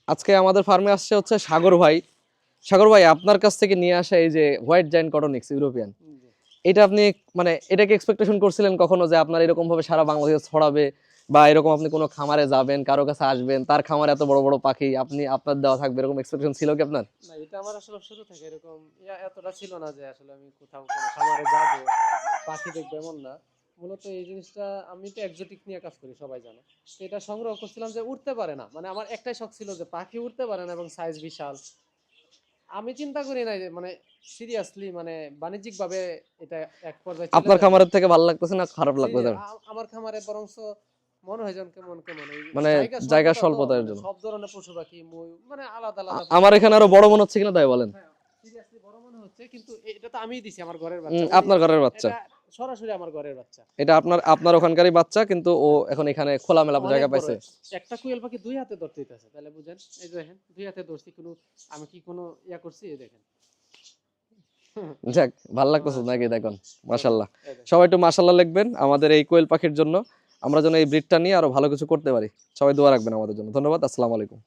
আজকে আমাদের ফার্মে আসছে হচ্ছে সাগর ভাই। সাগর ভাই, আপনার কাছ থেকে নিয়ে আসা এই যে হোয়াইট জায়ান্ট কটনিক্স ইউরোপিয়ান, এটা আপনি মানে এটাকে এক্সপেকটেশন করছিলেন কখনো যে আপনার এরকম ভাবে সারা বাংলাদেশে ছড়াবে, বা এরকম আপনি কোনো খামারে যাবেন, কারো কাছে আসবেন, তার খামারে এত বড় বড় পাখি আপনি আপনার দেওয়া থাকবে, এরকম এক্সপেকটেশন ছিল কি আপনার? না, এটা আমার আসলে শুরু থেকে এরকম এতটা ছিল না যে আসলে আমি কোথাও কোনো খামারে যাবো, পাখি দেখবো, এমন না। মূলত এই জিনিসটা, আমি তো এক্সোটিক নিয়ে কাজ করি, সবাই জানে। তো এটা সংগ্রহ করছিলাম যে উঠতে পারে না, মানে আমার একটাই শখ ছিল যে পাখি উঠতে পারে না এবং সাইজ বিশাল। আমি চিন্তা করি নাই যে মানে সিরিয়াসলি মানে বাণিজ্যিক ভাবে এটা এক পর্যায়ে চলে আপনার যাবে। খামারের থেকে ভালো লাগতেছে না খারাপ লাগতেছে? আমার খামারে বরংস মনে হয় যেন কেমন কেমন এই মানে জায়গা জায়গা স্বল্পতা, তো স্বল্পতার মানে জন্য সব ধরনের পশু পাখি মানে আলাদা আলাদা আমার পশু এখানে পাখি। আরো বড় মনে হচ্ছে কিনা তাই বলেন। হ্যাঁ, সিরিয়াসলি বড় মনে হচ্ছে, কিন্তু এটা তো আমিই দিছি, আমার ঘরের বাচ্চা। ওই আপনার ঘরের বাচ্চা? এটা সরাসরি আমার ঘরের বাচ্চা। এটা আপনার আপনার ওখানকারই বাচ্চা, কিন্তু ও হ্যাঁ, এখন এখানে খোলামেলা অনেক জায়গা বড়। পাইছে। একটা কুয়েল পাখি দুই হাতে ধরতে হইতাছে, তাহলে বুঝেন। এই যে দেখেন, দুই হাতে ধরছি, কোনো আমি কি কোনো করছি? এই দেখেন। যাক, ভালো লাগতেছে নাকি? মাশাআল্লাহ, দেখুন, দেখেন, মাশাল্লাহ। এই দেখেন। সবাই একটু মাশাল্লাহ লিখবেন আমাদের এই কোয়েল পাখির জন্য। আমরা যেন এই ব্রিডটা নিয়ে আরো ভালো কিছু করতে পারি। সবাই দোয়া রাখবেন আমাদের জন্য। ধন্যবাদ। আসসালামু আলাইকুম।